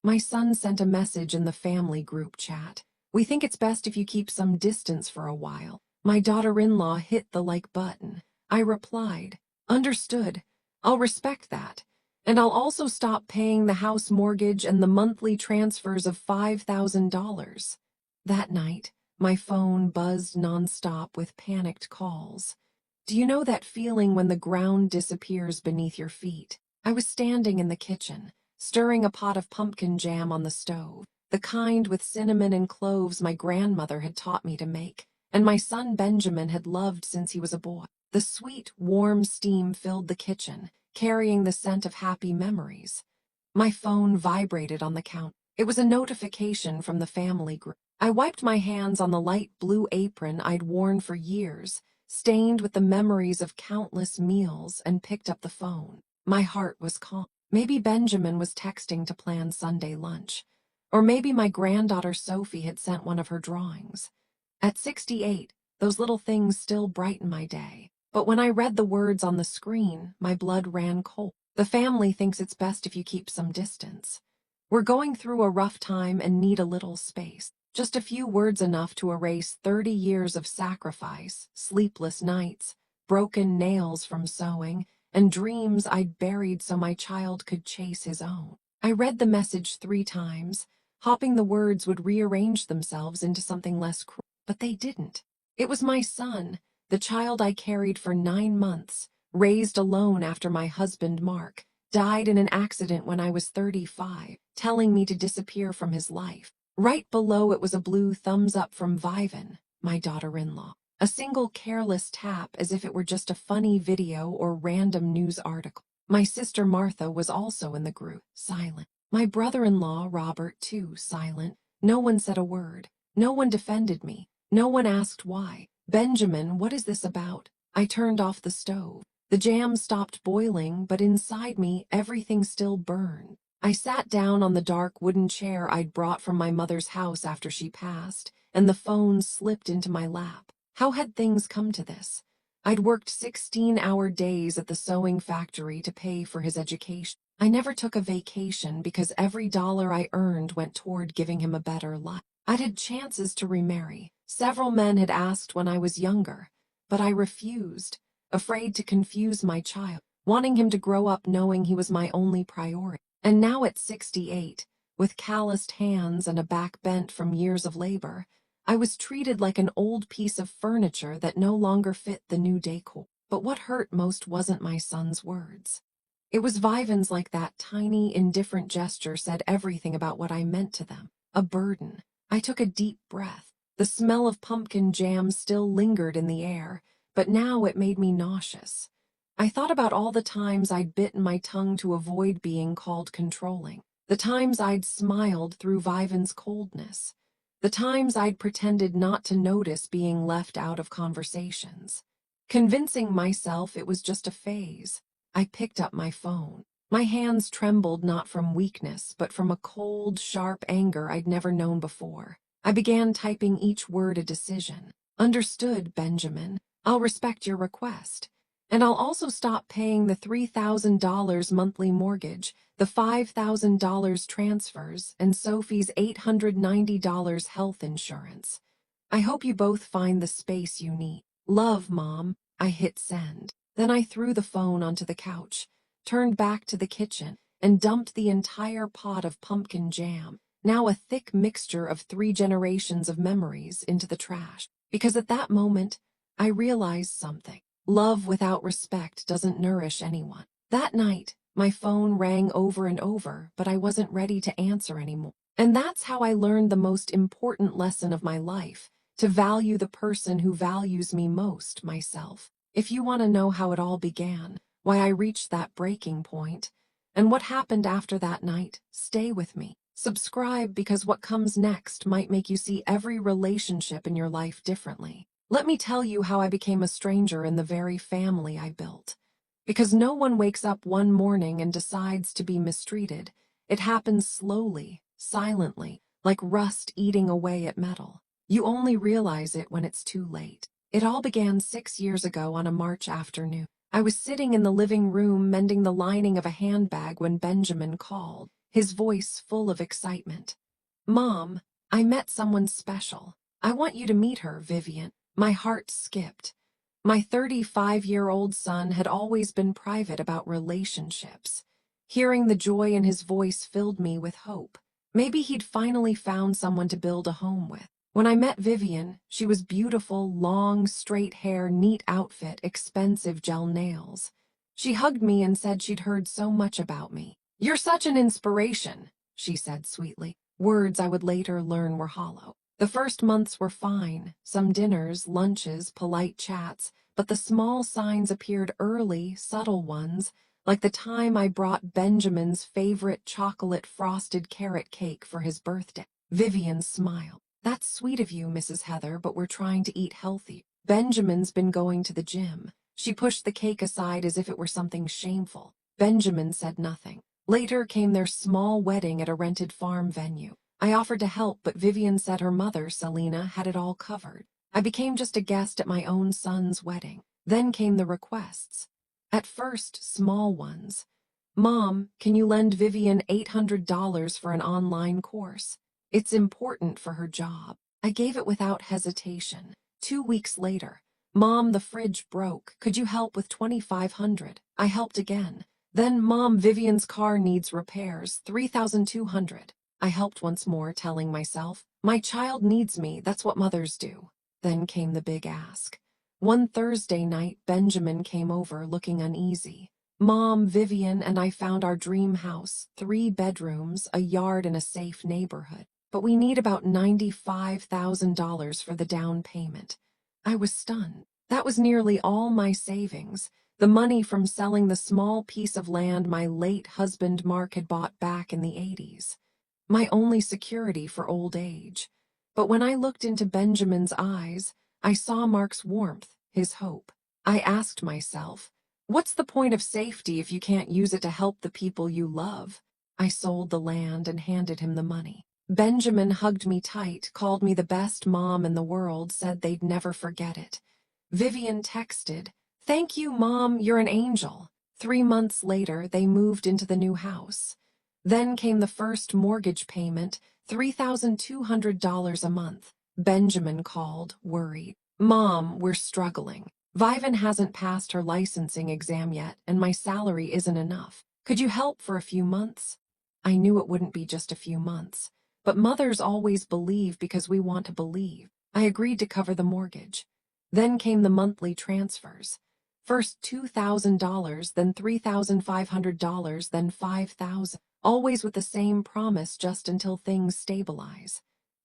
My son sent a message in the family group chat. We think it's best if you keep some distance for a while. My daughter-in-law hit the like button. I replied, understood. I'll respect that. And I'll also stop paying the house mortgage and the monthly transfers of $5,000. That night, my phone buzzed nonstop with panicked calls. Do you know that feeling when the ground disappears beneath your feet? I was standing in the kitchen, stirring a pot of pumpkin jam on the stove, the kind with cinnamon and cloves my grandmother had taught me to make, and my son Benjamin had loved since he was a boy. The sweet, warm steam filled the kitchen, carrying the scent of happy memories. My phone vibrated on the counter. It was a notification from the family group. I wiped my hands on the light blue apron I'd worn for years, stained with the memories of countless meals, and picked up the phone. My heart was calm. Maybe Benjamin was texting to plan Sunday lunch. Or maybe my granddaughter Sophie had sent one of her drawings. At 68, those little things still brighten my day. But when I read the words on the screen, my blood ran cold. The family thinks it's best if you keep some distance. We're going through a rough time and need a little space. Just a few words enough to erase 30 years of sacrifice, sleepless nights, broken nails from sewing, and dreams I'd buried so my child could chase his own. I read the message 3 times, hoping the words would rearrange themselves into something less cruel. But they didn't. It was my son, the child I carried for 9 months, raised alone after my husband Mark died in an accident when I was 35, telling me to disappear from his life. Right below it was a blue thumbs up from Vivan, my daughter-in-law. A single careless tap as if it were just a funny video or random news article. My sister Martha was also in the group, silent. My brother-in-law, Robert, too, silent. No one said a word. No one defended me. No one asked why. Benjamin, what is this about? I turned off the stove. The jam stopped boiling, but inside me, everything still burned. I sat down on the dark wooden chair I'd brought from my mother's house after she passed, and the phone slipped into my lap. How had things come to this? I'd worked 16-hour days at the sewing factory to pay for his education. I never took a vacation because every dollar I earned went toward giving him a better life. I'd had chances to remarry. Several men had asked when I was younger, but I refused, afraid to confuse my child, wanting him to grow up knowing he was my only priority. And now at 68, with calloused hands and a back bent from years of labor, I was treated like an old piece of furniture that no longer fit the new decor. But what hurt most wasn't my son's words. It was Vivan's. Like that tiny, indifferent gesture said everything about what I meant to them. A burden. I took a deep breath. The smell of pumpkin jam still lingered in the air, but now it made me nauseous. I thought about all the times I'd bitten my tongue to avoid being called controlling, the times I'd smiled through Vivan's coldness, the times I'd pretended not to notice being left out of conversations, convincing myself it was just a phase. I picked up my phone. My hands trembled not from weakness, but from a cold, sharp anger I'd never known before. I began typing each word a decision. Understood, Benjamin. I'll respect your request. And I'll also stop paying the $3,000 monthly mortgage, the $5,000 transfers, and Sophie's $890 health insurance. I hope you both find the space you need. Love, Mom. I hit send. Then I threw the phone onto the couch, turned back to the kitchen, and dumped the entire pot of pumpkin jam, now a thick mixture of 3 generations of memories, into the trash. Because at that moment, I realized something. Love without respect doesn't nourish anyone. That night, my phone rang over and over, but I wasn't ready to answer anymore. And that's how I learned the most important lesson of my life, to value the person who values me most, myself. If you want to know how it all began, why I reached that breaking point, and what happened after that night, stay with me. Subscribe, because what comes next might make you see every relationship in your life differently. Let me tell you how I became a stranger in the very family I built. Because no one wakes up one morning and decides to be mistreated. It happens slowly, silently, like rust eating away at metal. You only realize it when it's too late. It all began 6 years ago on a March afternoon. I was sitting in the living room mending the lining of a handbag when Benjamin called. his voice full of excitement. "Mom, I met someone special. I want you to meet her, Vivian." My heart skipped. My 35-year-old son had always been private about relationships. Hearing the joy in his voice filled me with hope. Maybe he'd finally found someone to build a home with. When I met Vivian, she was beautiful, long, straight hair, neat outfit, expensive gel nails. She hugged me and said she'd heard so much about me. "You're such an inspiration," she said sweetly. Words I would later learn were hollow. The first months were fine, some dinners, lunches, polite chats, but the small signs appeared early, subtle ones, like the time I brought Benjamin's favorite chocolate-frosted carrot cake for his birthday. Vivian smiled. "That's sweet of you, Mrs. Heather, but we're trying to eat healthy. Benjamin's been going to the gym." She pushed the cake aside as if it were something shameful. Benjamin said nothing. Later came their small wedding at a rented farm venue. I offered to help, but Vivian said her mother, Selena, had it all covered. I became just a guest at my own son's wedding. Then came the requests. At first, small ones. "Mom, can you lend Vivian $800 for an online course? It's important for her job." I gave it without hesitation. 2 weeks later, "Mom, the fridge broke. Could you help with $2,500? I helped again. Then, "Mom, Vivian's car needs repairs. $3,200. I helped once more, telling myself, "My child needs me, that's what mothers do." Then came the big ask. One Thursday night, Benjamin came over looking uneasy. "Mom, Vivian and I found our dream house, 3 bedrooms, a yard, and a safe neighborhood. But we need about $95,000 for the down payment." I was stunned. That was nearly all my savings, the money from selling the small piece of land my late husband Mark had bought back in the 80s. My only security for old age. But when I looked into Benjamin's eyes, I saw Mark's warmth, his hope. I asked myself, what's the point of safety if you can't use it to help the people you love? I sold the land and handed him the money. Benjamin hugged me tight, called me the best mom in the world, said they'd never forget it. Vivian texted, "Thank you, Mom, you're an angel." 3 months later, they moved into the new house. Then came the first mortgage payment, $3,200 a month. Benjamin called, worried. "Mom, we're struggling. Vivian hasn't passed her licensing exam yet, and my salary isn't enough. Could you help for a few months?" I knew it wouldn't be just a few months. But mothers always believe because we want to believe. I agreed to cover the mortgage. Then came the monthly transfers. First $2,000, then $3,500, then $5,000. Always with the same promise, just until things stabilize.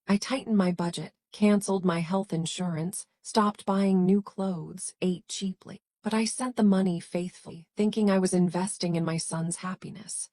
I tightened my budget, canceled my health insurance, stopped buying new clothes, ate cheaply. But I sent the money faithfully, thinking I was investing in my son's happiness.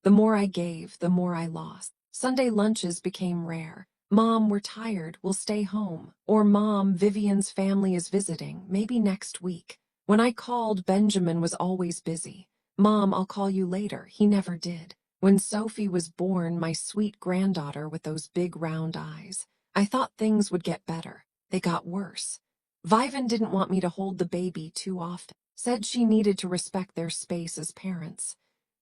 The more I gave, the more I lost. Sunday lunches became rare. "Mom, we're tired, we'll stay home." Or, "Mom, Vivian's family is visiting, maybe next week." When I called, Benjamin was always busy. "Mom, I'll call you later." He never did. When Sophie was born, my sweet granddaughter with those big round eyes, I thought things would get better. They got worse. Vivian didn't want me to hold the baby too often, said she needed to respect their space as parents.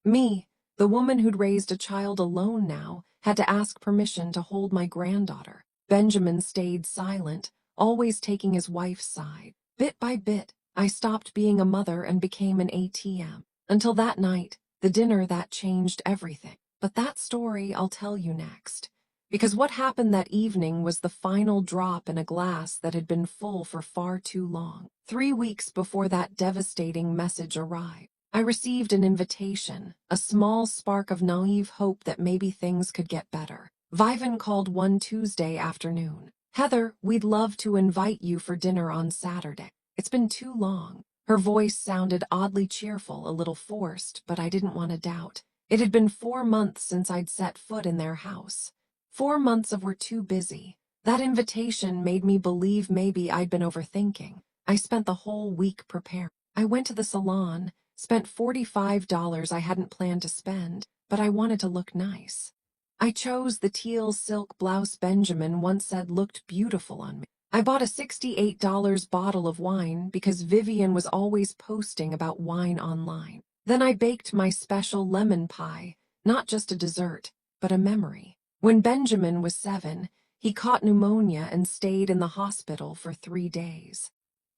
Me, the woman who'd raised a child alone now, had to ask permission to hold my granddaughter. Benjamin stayed silent, always taking his wife's side. Bit by bit, I stopped being a mother and became an ATM. Until that night, the dinner that changed everything. But that story I'll tell you next. Because what happened that evening was the final drop in a glass that had been full for far too long. 3 weeks before that devastating message arrived, I received an invitation, a small spark of naive hope that maybe things could get better. Vivian called one Tuesday afternoon. "Heather, we'd love to invite you for dinner on Saturday. It's been too long." Her voice sounded oddly cheerful, a little forced, but I didn't want to doubt. It had been 4 months since I'd set foot in their house. 4 months of "we're too busy." That invitation made me believe maybe I'd been overthinking. I spent the whole week preparing. I went to the salon, spent $45 I hadn't planned to spend, but I wanted to look nice. I chose the teal silk blouse Benjamin once said looked beautiful on me. I bought a $68 bottle of wine because Vivian was always posting about wine online. Then I baked my special lemon pie, Not just a dessert, but a memory. When Benjamin was 7, he caught pneumonia and stayed in the hospital for 3 days.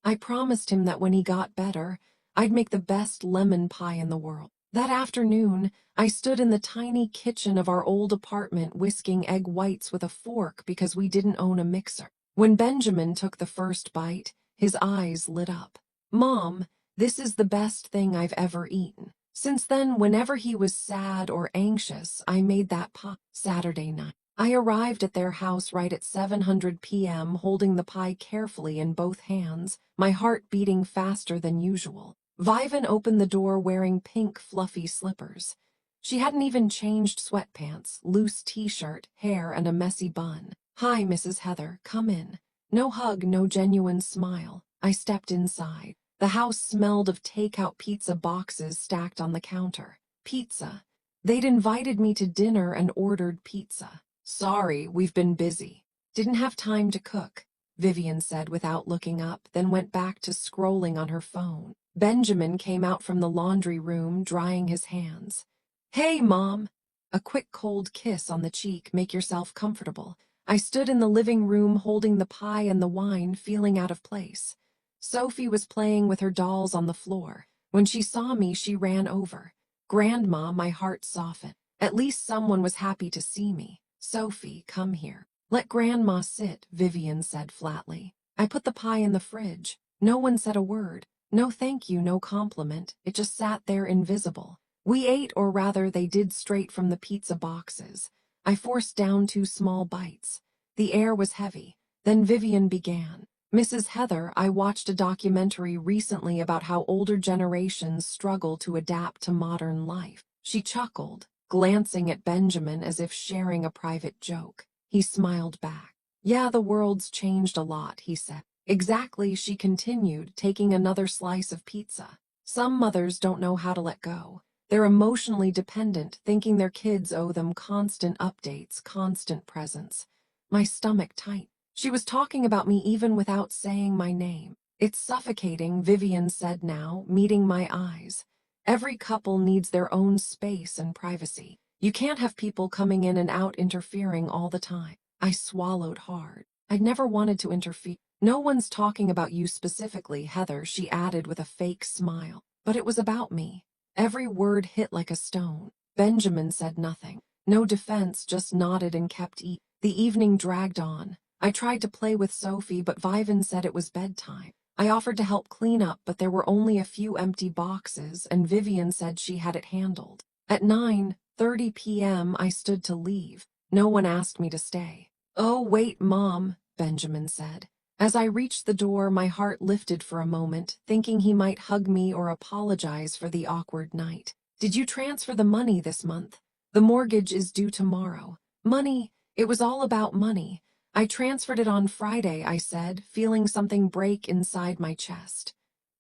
I promised him that when he got better, I'd make the best lemon pie in the world. That afternoon, I stood in the tiny kitchen of our old apartment whisking egg whites with a fork because we didn't own a mixer. When Benjamin took the first bite, his eyes lit up. "Mom, this is the best thing I've ever eaten." Since then, whenever he was sad or anxious, I made that pie. Saturday night, I arrived at their house right at 7:00 p.m., holding the pie carefully in both hands, my heart beating faster than usual. Vivian opened the door wearing pink fluffy slippers. She hadn't even changed sweatpants, loose t-shirt, hair, and a messy bun. "Hi, Mrs. Heather, come in." No hug, no genuine smile. I stepped inside. The house smelled of takeout pizza boxes stacked on the counter. Pizza. They'd invited me to dinner and ordered pizza. "Sorry, we've been busy. Didn't have time to cook," Vivian said without looking up, then went back to scrolling on her phone. Benjamin came out from the laundry room, drying his hands. "Hey, Mom." A quick cold kiss on the cheek. "Make yourself comfortable." I stood in the living room holding the pie and the wine, feeling out of place. Sophie was playing with her dolls on the floor. When she saw me, she ran over. "Grandma," my heart softened. At least someone was happy to see me. "Sophie, come here." "Let Grandma sit," Vivian said flatly. I put the pie in the fridge. No one said a word. No thank you, no compliment. It just sat there invisible. We ate, or rather they did, straight from the pizza boxes. I forced down 2 small bites. The air was heavy. Then Vivian began. "Mrs. Heather, I watched a documentary recently about how older generations struggle to adapt to modern life." She chuckled, glancing at Benjamin as if sharing a private joke. He smiled back. "Yeah, the world's changed a lot," he said. "Exactly," she continued, taking another slice of pizza. "Some mothers don't know how to let go. They're emotionally dependent, thinking their kids owe them constant updates, constant presence." My stomach tightened. She was talking about me even without saying my name. "It's suffocating," Vivian said now, meeting my eyes. "Every couple needs their own space and privacy. You can't have people coming in and out interfering all the time." I swallowed hard. I'd never wanted to interfere. "No one's talking about you specifically, Heather," she added with a fake smile. But it was about me. Every word hit like a stone. Benjamin said nothing. No defense, just nodded and kept eating. The evening dragged on. I tried to play with Sophie, but Vivian said it was bedtime. I offered to help clean up, but there were only a few empty boxes, and Vivian said she had it handled. At 9:30 p.m., I stood to leave. No one asked me to stay. "Oh, wait, Mom," Benjamin said. As I reached the door, my heart lifted for a moment, thinking he might hug me or apologize for the awkward night. "Did you transfer the money this month? The mortgage is due tomorrow." Money. It was all about money. "I transferred it on Friday," I said, feeling something break inside my chest.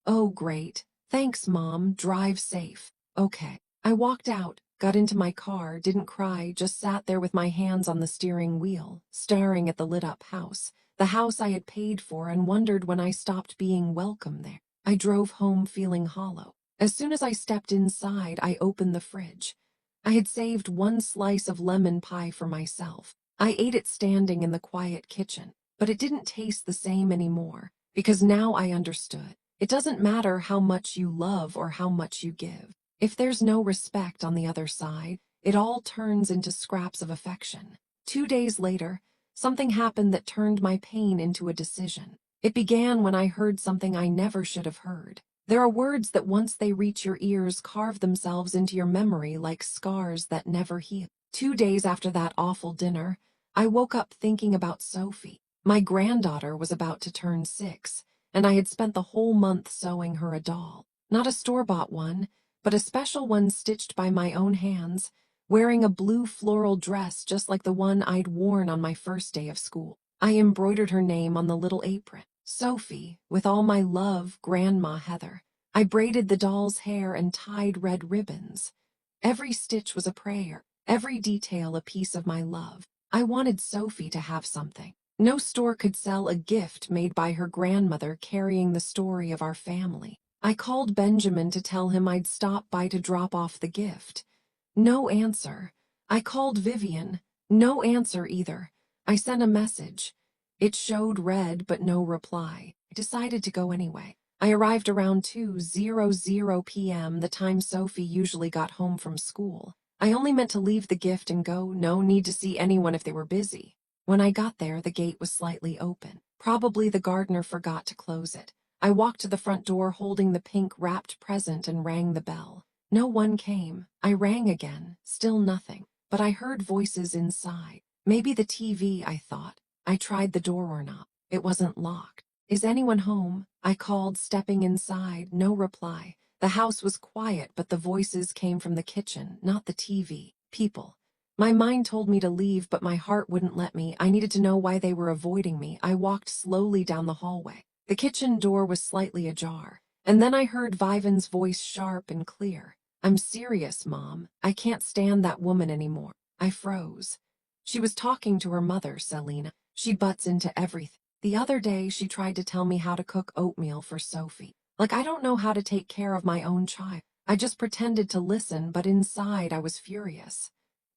"Oh, great. Thanks, Mom. Drive safe." "Okay." I walked out, got into my car, didn't cry, just sat there with my hands on the steering wheel, staring at the lit-up house. The house I had paid for, and wondered when I stopped being welcome there. I drove home feeling hollow. As soon as I stepped inside, I opened the fridge. I had saved 1 slice of lemon pie for myself. I ate it standing in the quiet kitchen, but it didn't taste the same anymore, because now I understood. It doesn't matter how much you love or how much you give. If there's no respect on the other side, it all turns into scraps of affection. 2 days later, something happened that turned my pain into a decision. It began when I heard something I never should have heard. There are words that once they reach your ears carve themselves into your memory like scars that never heal. 2 days after that awful dinner, I woke up thinking about Sophie. My granddaughter was about to turn 6, and I had spent the whole month sewing her a doll. Not a store-bought one, but a special one stitched by my own hands, wearing a blue floral dress just like the one I'd worn on my first day of school. I embroidered her name on the little apron. "Sophie, with all my love, Grandma Heather." I braided the doll's hair and tied red ribbons. Every stitch was a prayer, every detail a piece of my love. I wanted Sophie to have something. No store could sell a gift made by her grandmother carrying the story of our family. I called Benjamin to tell him I'd stop by to drop off the gift. No answer. I called Vivian. No answer either. I sent a message. It showed read but no reply. I decided to go anyway. I arrived around 2:00 p.m., the time Sophie usually got home from school. I only meant to leave the gift and go, no need to see anyone if they were busy. When I got there, the gate was slightly open. Probably the gardener forgot to close it. I walked to the front door holding the pink wrapped present and rang the bell. No one came. I rang again, still nothing. But I heard voices inside. Maybe the TV, I thought. I tried the door knob. It wasn't locked. Is anyone home? I called, stepping inside. No reply. The house was quiet, but the voices came from the kitchen, not the TV. People. My mind told me to leave, but my heart wouldn't let me. I needed to know why they were avoiding me. I walked slowly down the hallway. The kitchen door was slightly ajar. And then I heard Vivian's voice, sharp and clear. I'm serious, Mom. I can't stand that woman anymore. I froze. She was talking to her mother, Selena. She butts into everything. The other day, she tried to tell me how to cook oatmeal for Sophie. Like I don't know how to take care of my own child. I just pretended to listen, but inside I was furious.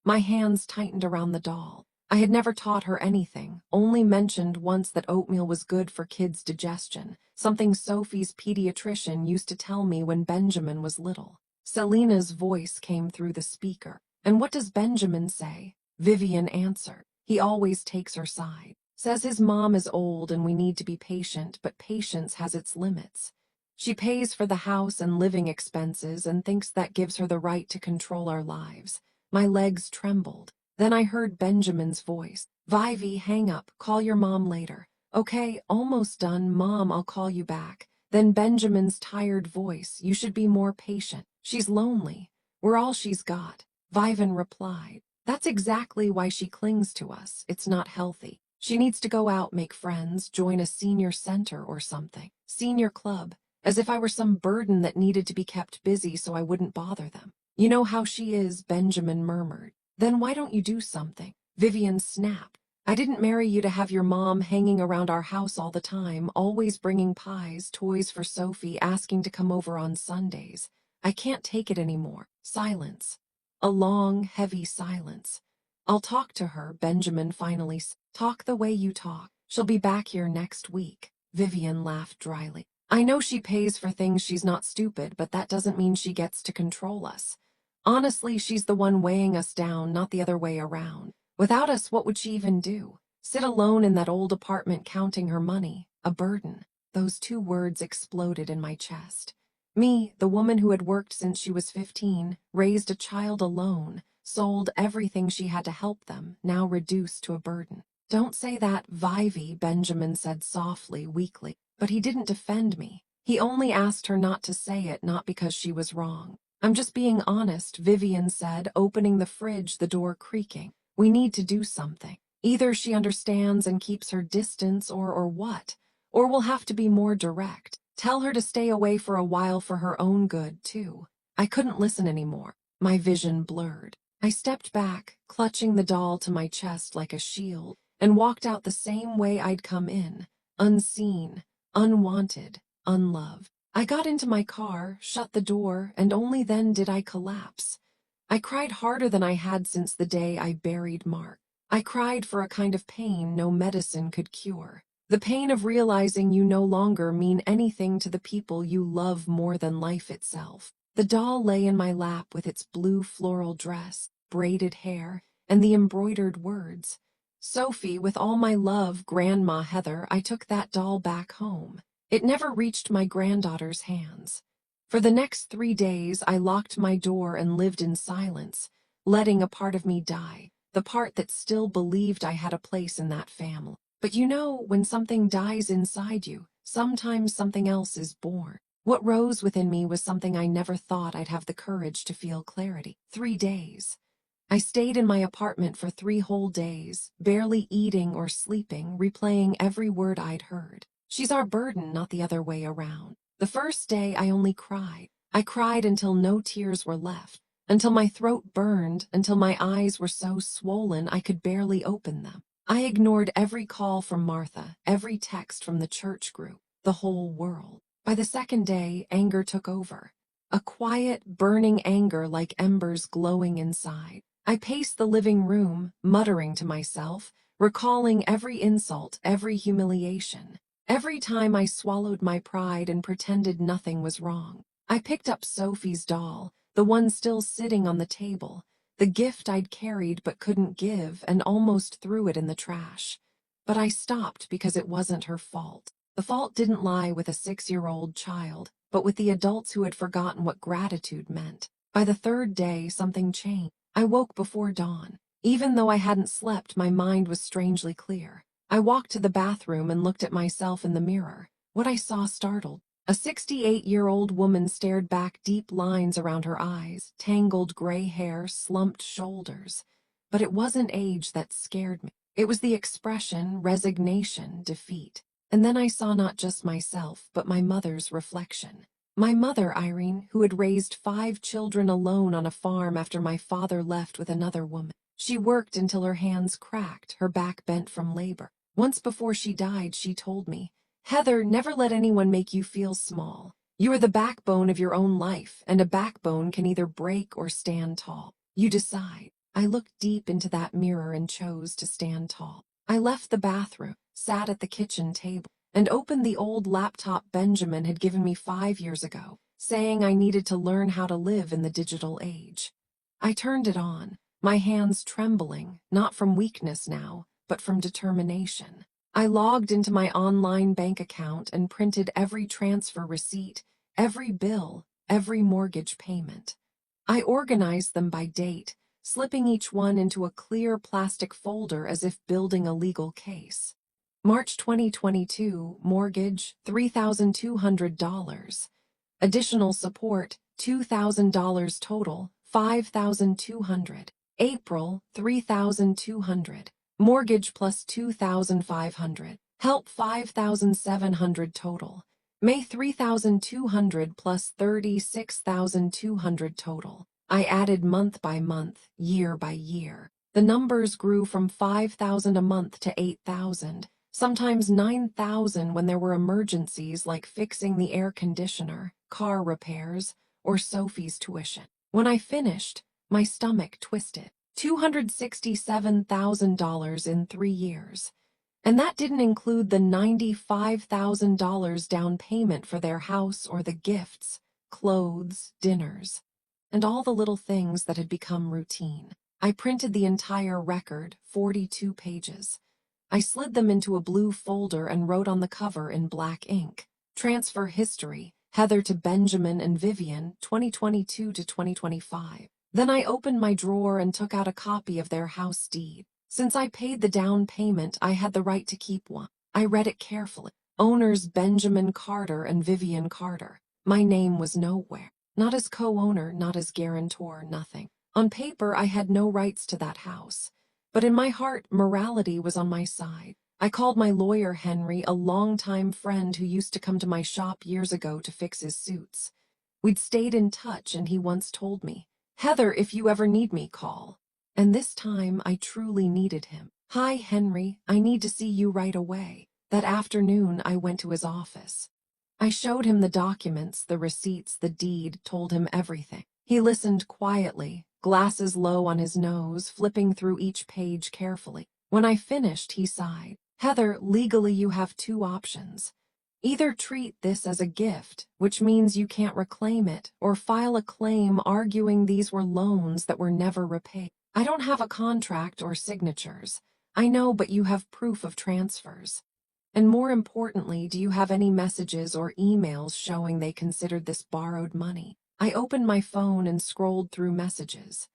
My hands tightened around the doll. I had never taught her anything, only mentioned once that oatmeal was good for kids' digestion, something Sophie's pediatrician used to tell me when Benjamin was little. Selena's voice came through the speaker. And what does Benjamin say? Vivian answered. He always takes her side. Says his mom is old and we need to be patient, but patience has its limits. She pays for the house and living expenses and thinks that gives her the right to control our lives. My legs trembled. Then I heard Benjamin's voice. Vivi, hang up. Call your mom later. Okay, almost done, Mom, I'll call you back. Then Benjamin's tired voice. You should be more patient. She's lonely. We're all she's got. Vivian replied. That's exactly why she clings to us. It's not healthy. She needs to go out, make friends, join a senior center or something. Senior club. As if I were some burden that needed to be kept busy so I wouldn't bother them. You know how she is, Benjamin murmured. Then why don't you do something? Vivian snapped. I didn't marry you to have your mom hanging around our house all the time, always bringing pies, toys for Sophie, asking to come over on Sundays. I can't take it anymore. Silence. A long, heavy silence. I'll talk to her, Benjamin finally said. Talk the way you talk. She'll be back here next week. Vivian laughed dryly. I know she pays for things, she's not stupid, but that doesn't mean she gets to control us. Honestly, she's the one weighing us down, not the other way around. Without us, what would she even do? Sit alone in that old apartment counting her money. A burden. Those two words exploded in my chest. Me, the woman who had worked since she was 15, raised a child alone, sold everything she had to help them, now reduced to a burden. Don't say that, Vivi, Benjamin said softly, weakly. But he didn't defend me. He only asked her not to say it, not because she was wrong. I'm just being honest, Vivian said, opening the fridge, the door creaking. We need to do something. Either she understands and keeps her distance or what? Or we'll have to be more direct. Tell her to stay away for a while for her own good, too. I couldn't listen anymore. My vision blurred. I stepped back, clutching the doll to my chest like a shield, and walked out the same way I'd come in, unseen, unwanted, unloved. I got into my car, shut the door, and only then did I collapse. I cried harder than I had since the day I buried Mark. I cried for a kind of pain no medicine could cure. The pain of realizing you no longer mean anything to the people you love more than life itself. The doll lay in my lap with its blue floral dress, braided hair, and the embroidered words. Sophie, with all my love, Grandma Heather, I took that doll back home. It never reached my granddaughter's hands. For the next 3 days, I locked my door and lived in silence, letting a part of me die, the part that still believed I had a place in that family. But you know, when something dies inside you, sometimes something else is born. What rose within me was something I never thought I'd have the courage to feel clarity. 3 days. I stayed in my apartment for 3 whole days, barely eating or sleeping, replaying every word I'd heard. She's our burden, not the other way around. The first day I only cried. I cried until no tears were left, until my throat burned, until my eyes were so swollen I could barely open them. I ignored every call from Martha, every text from the church group, the whole world. By the second day, anger took over. a quiet, burning anger like embers glowing inside. I paced the living room, muttering to myself, recalling every insult, every humiliation. Every time I swallowed my pride and pretended nothing was wrong. I picked up Sophie's doll, the one still sitting on the table, the gift I'd carried but couldn't give, and almost threw it in the trash. But I stopped because it wasn't her fault. The fault didn't lie with a 6-year-old child, but with the adults who had forgotten what gratitude meant. By the third day, something changed. I woke before dawn. Even though I hadn't slept, my mind was strangely clear. I walked to the bathroom and looked at myself in the mirror. What I saw startled. A 68-year-old woman stared back, deep lines around her eyes, tangled gray hair, slumped shoulders. But it wasn't age that scared me. It was the expression, resignation, defeat. And then I saw not just myself, but my mother's reflection. My mother, Irene, who had raised 5 children alone on a farm after my father left with another woman. She worked until her hands cracked, her back bent from labor. Once before she died, she told me, "Heather, never let anyone make you feel small. You are the backbone of your own life, and a backbone can either break or stand tall. You decide." I looked deep into that mirror and chose to stand tall. I left the bathroom, sat at the kitchen table, and opened the old laptop Benjamin had given me 5 years ago, saying I needed to learn how to live in the digital age. I turned it on, my hands trembling, not from weakness now, but from determination. I logged into my online bank account and printed every transfer receipt, every bill, every mortgage payment. I organized them by date, slipping each one into a clear plastic folder as if building a legal case. March 2022, mortgage, $3,200. Additional support, $2,000 total, $5,200. April, $3,200. Mortgage plus $2,500. Help $5,700 total. May $3,200 plus $36,200 total. I added month by month, year by year. The numbers grew from 5,000 a month to 8,000, sometimes 9,000 when there were emergencies like fixing the air conditioner, car repairs, or Sophie's tuition. When I finished, my stomach twisted. $267,000 in 3 years. And that didn't include the $95,000 down payment for their house or the gifts, clothes, dinners, and all the little things that had become routine. I printed the entire record, 42 pages. I slid them into a blue folder and wrote on the cover in black ink, "Transfer history, Heather to Benjamin and Vivian, 2022 to 2025. Then I opened my drawer and took out a copy of their house deed. Since I paid the down payment, I had the right to keep one. I read it carefully. Owners Benjamin Carter and Vivian Carter. My name was nowhere. Not as co-owner, not as guarantor, nothing. On paper, I had no rights to that house. But in my heart, morality was on my side. I called my lawyer, Henry, a longtime friend who used to come to my shop years ago to fix his suits. We'd stayed in touch, and he once told me, "Heather, if you ever need me, call." And this time, I truly needed him. "Hi, Henry, I need to see you right away." That afternoon, I went to his office. I showed him the documents, the receipts, the deed, told him everything. He listened quietly, glasses low on his nose, flipping through each page carefully. When I finished, he sighed. "Heather, legally you have 2 options. Either treat this as a gift, which means you can't reclaim it, or file a claim arguing these were loans that were never repaid. I don't have a contract or signatures. I know, but you have proof of transfers. And more importantly, do you have any messages or emails showing they considered this borrowed money?" I opened my phone and scrolled through messages.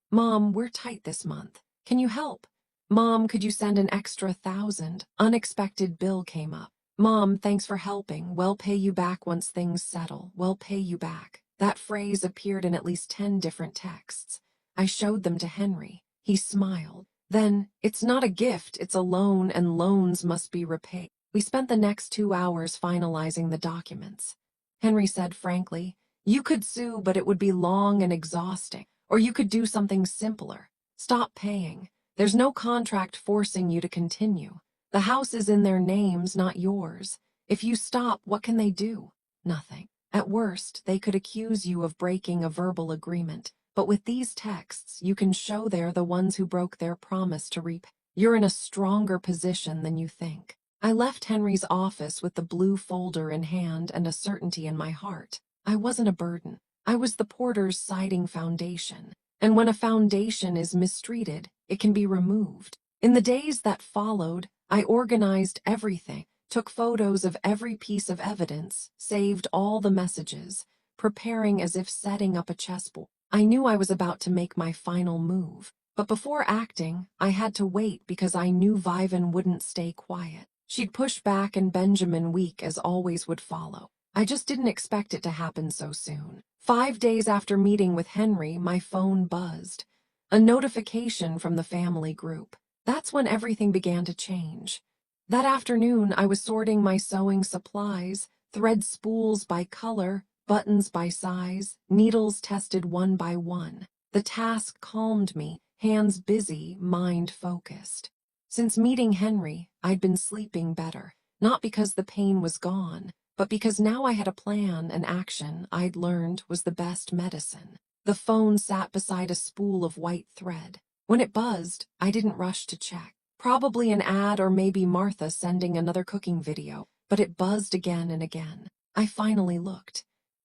"Mom, we're tight this month. Can you help? Mom, could you send an extra 1,000? Unexpected bill came up. Mom, thanks for helping. We'll pay you back once things settle. We'll pay you back." That phrase appeared in at least 10 different texts. I showed them to Henry. He smiled. Then, "It's not a gift, it's a loan, and loans must be repaid." We spent the next 2 hours finalizing the documents. Henry said frankly, "You could sue, but it would be long and exhausting. Or you could do something simpler. Stop paying. There's no contract forcing you to continue. The house is in their names, not yours. If you stop, what can they do? Nothing." At worst, they could accuse you of breaking a verbal agreement, but with these texts, you can show they're the ones who broke their promise to repay. You're in a stronger position than you think. I left Henry's office with the blue folder in hand and a certainty in my heart. I wasn't a burden. I was the porter's siding foundation. And when a foundation is mistreated, it can be removed. In the days that followed, I organized everything, took photos of every piece of evidence, saved all the messages, preparing as if setting up a chessboard. I knew I was about to make my final move, but before acting, I had to wait because I knew Vivian wouldn't stay quiet. She'd push back and Benjamin, weak as always, would follow. I just didn't expect it to happen so soon. 5 days after meeting with Henry, my phone buzzed. A notification from the family group. That's when everything began to change. That afternoon, I was sorting my sewing supplies, thread spools by color, buttons by size, needles tested one by one. The task calmed me, hands busy, mind focused. Since meeting Henry, I'd been sleeping better, not because the pain was gone, but because now I had a plan and action I'd learned was the best medicine. The phone sat beside a spool of white thread. When it buzzed, I didn't rush to check. Probably an ad or maybe Martha sending another cooking video, but it buzzed again and again. I finally looked.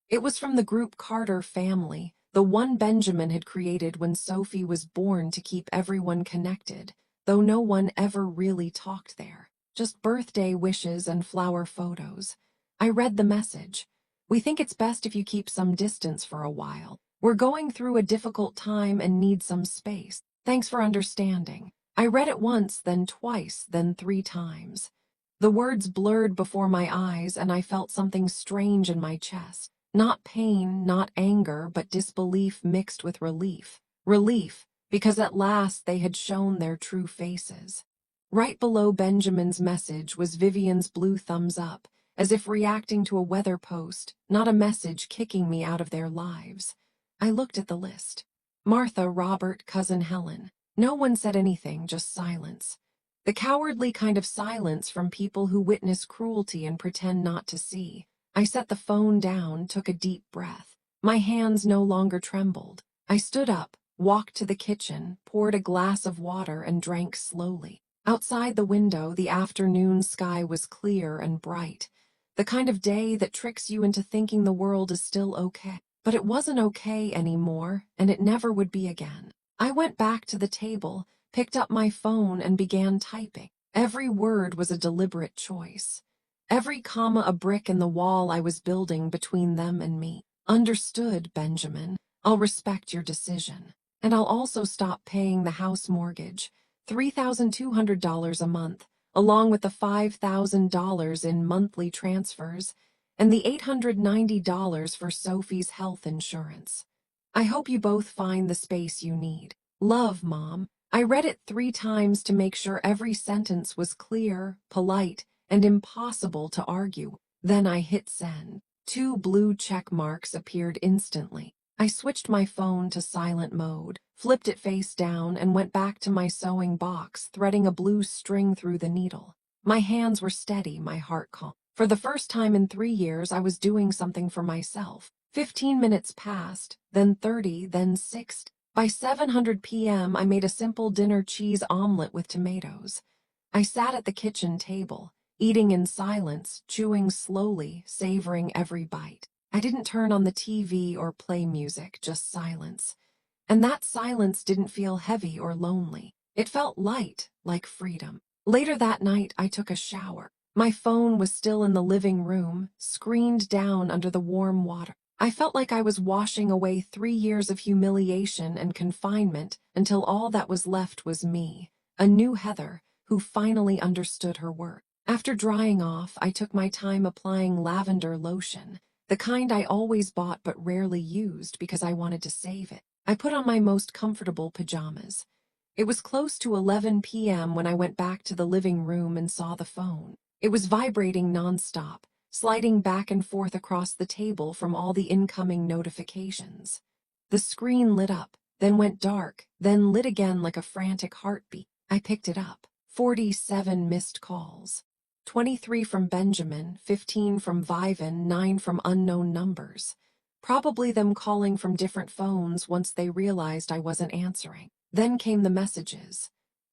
It was from the group Carter family, the one Benjamin had created when Sophie was born to keep everyone connected, though no one ever really talked there. Just birthday wishes and flower photos. I read the message. We think it's best if you keep some distance for a while. We're going through a difficult time and need some space. Thanks for understanding. I read it once, then twice, then 3 times. The words blurred before my eyes and I felt something strange in my chest. Not pain, not anger, but disbelief mixed with relief. Relief, because at last they had shown their true faces. Right below Benjamin's message was Vivian's blue thumbs up, as if reacting to a weather post, not a message kicking me out of their lives. I looked at the list. Martha, Robert, cousin Helen. No one said anything, just silence. The cowardly kind of silence from people who witness cruelty and pretend not to see. I set the phone down, took a deep breath. My hands no longer trembled. I stood up, walked to the kitchen, poured a glass of water and drank slowly. Outside the window, the afternoon sky was clear and bright. The kind of day that tricks you into thinking the world is still okay. But it wasn't okay anymore, and it never would be again. I went back to the table, picked up my phone and began typing. Every word was a deliberate choice. Every comma a brick in the wall I was building between them and me. Understood, Benjamin. I'll respect your decision. And I'll also stop paying the house mortgage, $3,200 a month, along with the $5,000 in monthly transfers, and the $890 for Sophie's health insurance. I hope you both find the space you need. Love, Mom. I read it 3 times to make sure every sentence was clear, polite, and impossible to argue. Then I hit send. 2 blue check marks appeared instantly. I switched my phone to silent mode, flipped it face down, and went back to my sewing box, threading a blue string through the needle. My hands were steady, my heart calm. For the first time in 3 years, I was doing something for myself. 15 minutes passed, then 30, then 60. By 7:00 p.m., I made a simple dinner cheese omelet with tomatoes. I sat at the kitchen table, eating in silence, chewing slowly, savoring every bite. I didn't turn on the TV or play music, just silence. And that silence didn't feel heavy or lonely. It felt light, like freedom. Later that night, I took a shower. My phone was still in the living room, screened down under the warm water. I felt like I was washing away 3 years of humiliation and confinement until all that was left was me, a new Heather, who finally understood her worth. After drying off, I took my time applying lavender lotion, the kind I always bought but rarely used because I wanted to save it. I put on my most comfortable pajamas. It was close to 11 p.m. when I went back to the living room and saw the phone. It was vibrating nonstop, sliding back and forth across the table from all the incoming notifications. The screen lit up, then went dark, then lit again like a frantic heartbeat. I picked it up. 47 missed calls. 23 from Benjamin, 15 from Vivan, 9 from unknown numbers. Probably them calling from different phones once they realized I wasn't answering. Then came the messages.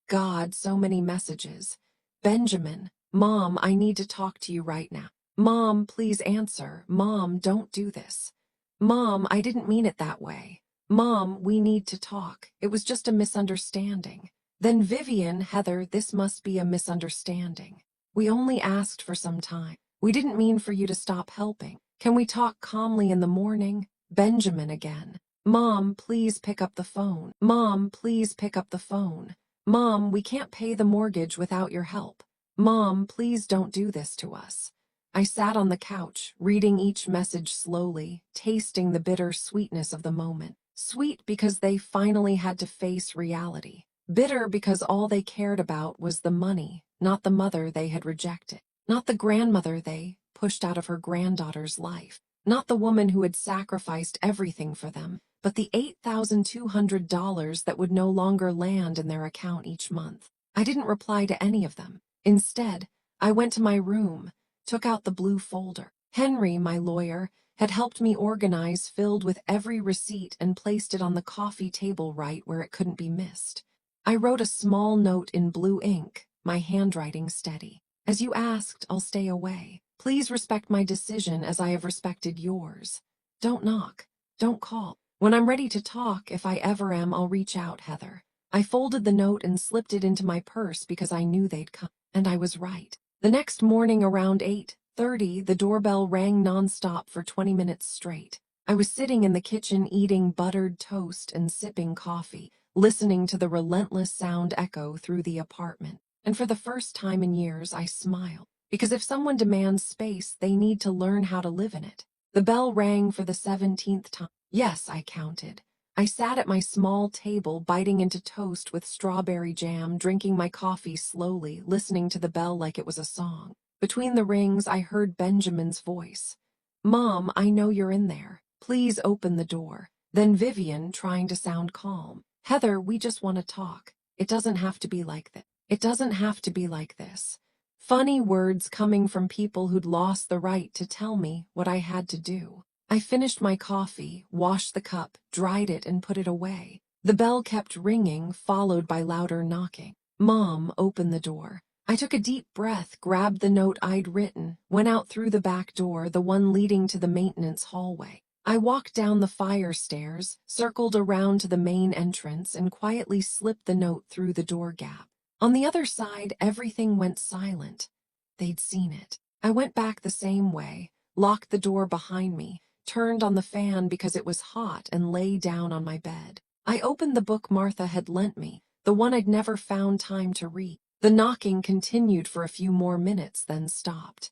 God, so many messages. Benjamin, Mom, I need to talk to you right now. Mom, please answer. Mom, don't do this. Mom, I didn't mean it that way. Mom, we need to talk. It was just a misunderstanding. Then Vivian, Heather, this must be a misunderstanding. We only asked for some time. We didn't mean for you to stop helping. Can we talk calmly in the morning? Benjamin again. Mom, please pick up the phone. Mom, please pick up the phone. Mom, we can't pay the mortgage without your help. Mom, please don't do this to us. I sat on the couch, reading each message slowly, tasting the bitter sweetness of the moment. Sweet because they finally had to face reality. Bitter because all they cared about was the money, not the mother they had rejected, not the grandmother they pushed out of her granddaughter's life, not the woman who had sacrificed everything for them, but the $8,200 that would no longer land in their account each month. I didn't reply to any of them. Instead, I went to my room, took out the blue folder. Henry, my lawyer, had helped me organize, filled with every receipt, and placed it on the coffee table right where it couldn't be missed. I wrote a small note in blue ink, my handwriting steady. As you asked, I'll stay away. Please respect my decision as I have respected yours. Don't knock. Don't call. When I'm ready to talk, if I ever am, I'll reach out, Heather. I folded the note and slipped it into my purse because I knew they'd come. And I was right. The next morning around 8:30, the doorbell rang nonstop for 20 minutes straight. I was sitting in the kitchen eating buttered toast and sipping coffee, listening to the relentless sound echo through the apartment. And for the first time in years, I smiled. Because if someone demands space, they need to learn how to live in it. The bell rang for the 17th time. Yes, I counted. I sat at my small table, biting into toast with strawberry jam, drinking my coffee slowly, listening to the bell like it was a song. Between the rings, I heard Benjamin's voice. Mom, I know you're in there. Please open the door. Then Vivian, trying to sound calm. Heather, we just want to talk. It doesn't have to be like this. It doesn't have to be like this. Funny words coming from people who'd lost the right to tell me what I had to do. I finished my coffee, washed the cup, dried it, and put it away. The bell kept ringing, followed by louder knocking. Mom, open the door. I took a deep breath, grabbed the note I'd written, went out through the back door, the one leading to the maintenance hallway. I walked down the fire stairs, circled around to the main entrance, and quietly slipped the note through the door gap. On the other side, everything went silent. They'd seen it. I went back the same way, locked the door behind me, turned on the fan because it was hot, and lay down on my bed. I opened the book Martha had lent me, the one I'd never found time to read. The knocking continued for a few more minutes, then stopped.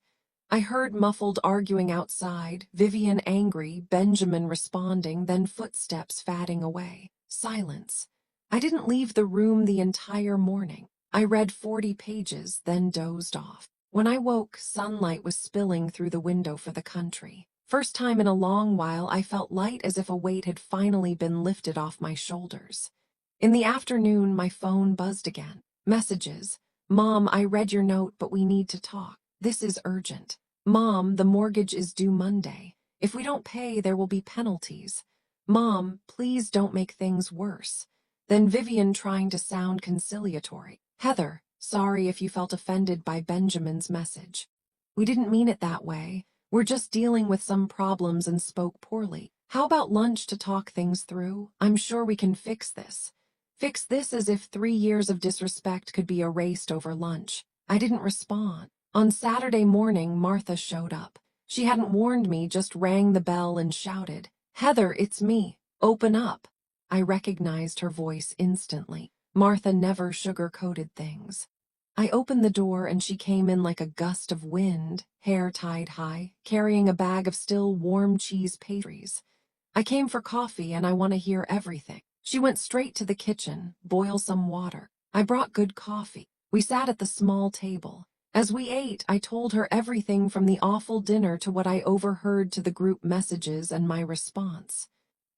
I heard muffled arguing outside, Vivian angry, Benjamin responding, then footsteps fading away. Silence. I didn't leave the room the entire morning. I read 40 pages, then dozed off. When I woke, sunlight was spilling through the window for the country. First time in a long while, I felt light, as if a weight had finally been lifted off my shoulders. In the afternoon, my phone buzzed again. Messages. Mom, I read your note, but we need to talk. This is urgent. Mom, the mortgage is due Monday. If we don't pay, there will be penalties. Mom, please don't make things worse. Then Vivian, trying to sound conciliatory. Heather, sorry if you felt offended by Benjamin's message. We didn't mean it that way. We're just dealing with some problems and spoke poorly. How about lunch to talk things through? I'm sure we can fix this. Fix this, as if 3 years of disrespect could be erased over lunch. I didn't respond. On Saturday morning, Martha showed up. She hadn't warned me, just rang the bell and shouted, Heather, it's me. Open up. I recognized her voice instantly. Martha never sugar-coated things. I opened the door and she came in like a gust of wind, hair tied high, carrying a bag of still warm cheese pastries. I came for coffee and I want to hear everything. She went straight to the kitchen, boil some water. I brought good coffee. We sat at the small table. As we ate, I told her everything from the awful dinner to what I overheard to the group messages and my response.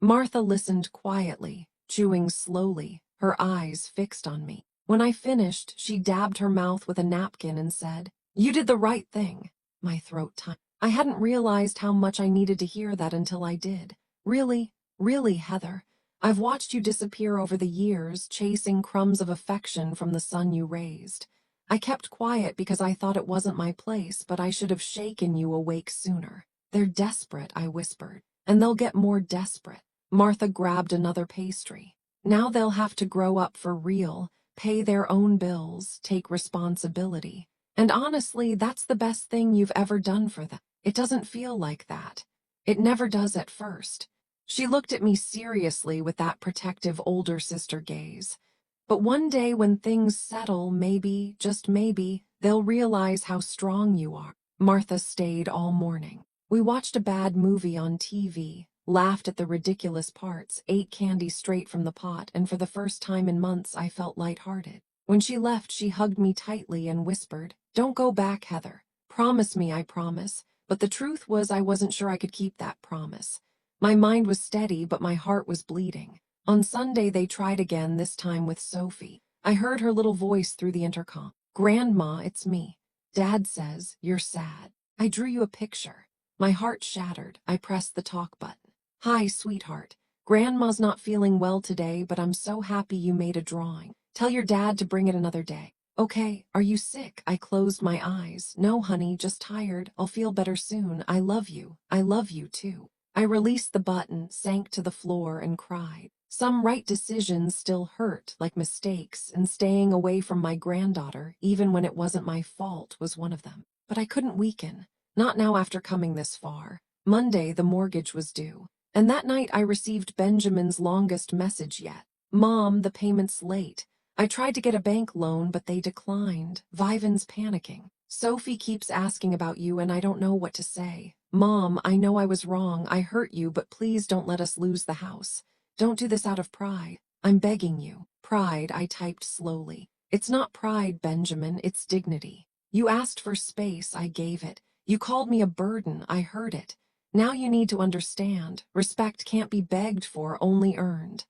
Martha listened quietly, chewing slowly, her eyes fixed on me. When I finished, she dabbed her mouth with a napkin and said, You did the right thing. My throat tightened. I hadn't realized how much I needed to hear that until I did. Really, really, Heather. I've watched you disappear over the years, chasing crumbs of affection from the son you raised. I kept quiet because I thought it wasn't my place, but I should have shaken you awake sooner. They're desperate, I whispered, and they'll get more desperate. Martha grabbed another pastry. Now they'll have to grow up for real, pay their own bills, take responsibility. And honestly, that's the best thing you've ever done for them. It doesn't feel like that. It never does at first. She looked at me seriously with that protective older sister gaze. But one day when things settle, maybe, just maybe, they'll realize how strong you are. Martha stayed all morning. We watched a bad movie on TV, laughed at the ridiculous parts, ate candy straight from the pot, and for the first time in months I felt lighthearted. When she left, she hugged me tightly and whispered, "Don't go back, Heather. Promise me, I promise." But the truth was I wasn't sure I could keep that promise. My mind was steady, but my heart was bleeding. On Sunday they tried again, this time with Sophie. I heard her little voice through the intercom. "Grandma, it's me. Dad says you're sad. I drew you a picture." My heart shattered. I pressed the talk button. "Hi, sweetheart. Grandma's not feeling well today, but I'm so happy you made a drawing. Tell your dad to bring it another day." "Okay, are you sick?" I closed my eyes. "No, honey, just tired. I'll feel better soon. I love you. I love you too." I released the button, sank to the floor, and cried. Some right decisions still hurt, like mistakes, and staying away from my granddaughter, even when it wasn't my fault, was one of them. But I couldn't weaken. Not now after coming this far. Monday, the mortgage was due. And that night I received Benjamin's longest message yet. "Mom, the payment's late. I tried to get a bank loan, but they declined. Vivan's panicking. Sophie keeps asking about you and I don't know what to say. Mom, I know I was wrong. I hurt you, but please don't let us lose the house. Don't do this out of pride. I'm begging you." "Pride," I typed slowly. "It's not pride, Benjamin, it's dignity. You asked for space, I gave it. You called me a burden, I heard it. Now you need to understand. Respect can't be begged for, only earned.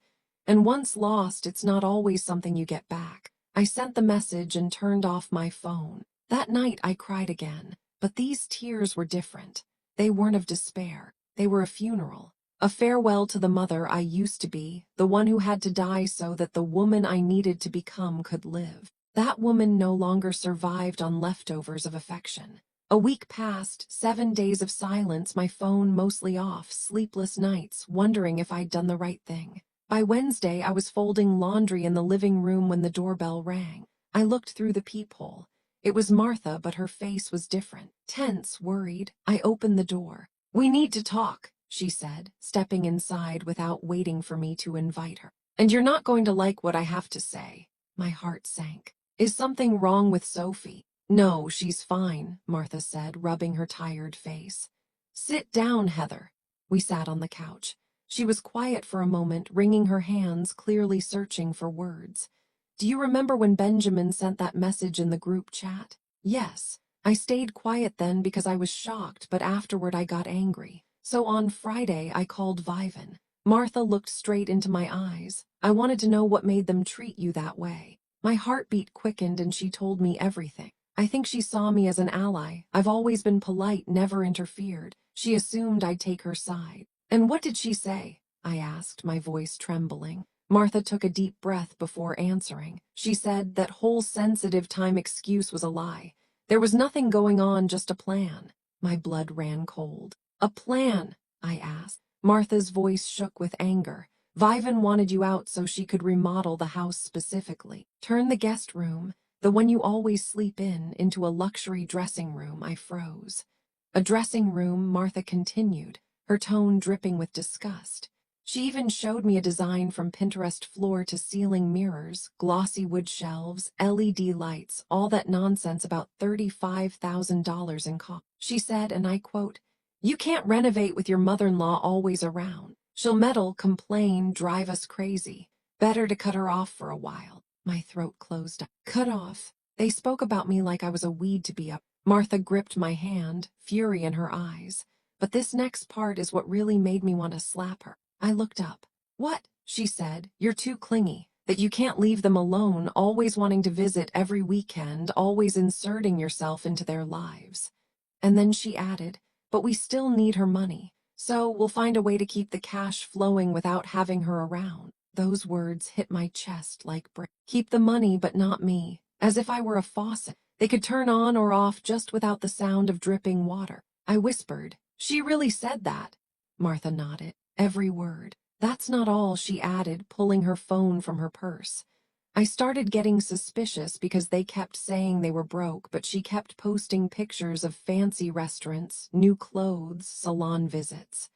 And once lost, it's not always something you get back." I sent the message and turned off my phone. That night I cried again, but these tears were different. They weren't of despair. They were a funeral. A farewell to the mother I used to be, the one who had to die so that the woman I needed to become could live. That woman no longer survived on leftovers of affection. A week passed, 7 days of silence, my phone mostly off, sleepless nights, wondering if I'd done the right thing. By Wednesday, I was folding laundry in the living room when the doorbell rang. I looked through the peephole. It was Martha, but her face was different. Tense, worried. I opened the door. "We need to talk," she said, stepping inside without waiting for me to invite her. "And you're not going to like what I have to say." My heart sank. "Is something wrong with Sophie?" "No, she's fine," Martha said, rubbing her tired face. "Sit down, Heather." We sat on the couch. She was quiet for a moment, wringing her hands, clearly searching for words. "Do you remember when Benjamin sent that message in the group chat?" "Yes." I stayed quiet then because I was shocked, but afterward I got angry. So on Friday I called Vivan. Martha looked straight into my eyes. "I wanted to know what made them treat you that way." My heartbeat quickened and she told me everything. I think she saw me as an ally. I've always been polite, never interfered. She assumed I'd take her side. "And what did she say?" I asked, my voice trembling. Martha took a deep breath before answering. She said that whole sensitive time excuse was a lie. There was nothing going on, just a plan. My blood ran cold. "A plan?" I asked. Martha's voice shook with anger. "Vivan wanted you out so she could remodel the house specifically. Turn the guest room, the one you always sleep in, into a luxury dressing room." I froze. "A dressing room," Martha continued, her tone dripping with disgust. She even showed me a design from Pinterest: floor-to-ceiling mirrors, glossy wood shelves, LED lights, all that nonsense about $35,000 in cost. She said, and I quote, "You can't renovate with your mother-in-law always around. She'll meddle, complain, drive us crazy. Better to cut her off for a while." My throat closed up. Cut off? They spoke about me like I was a weed to be up. Martha gripped my hand, fury in her eyes. But this next part is what really made me want to slap her. I looked up. "What?" she said. "You're too clingy. that you can't leave them alone, always wanting to visit every weekend, always inserting yourself into their lives. And then she added, but we still need her money, so we'll find a way to keep the cash flowing without having her around. Those words hit my chest like bricks. Keep the money, but not me, as if I were a faucet. They could turn on or off just without the sound of dripping water. I whispered, she really said that. Martha nodded, every word. That's not all, she added, pulling her phone from her purse. I started getting suspicious because they kept saying they were broke, but she kept posting pictures of fancy restaurants, new clothes, salon visits.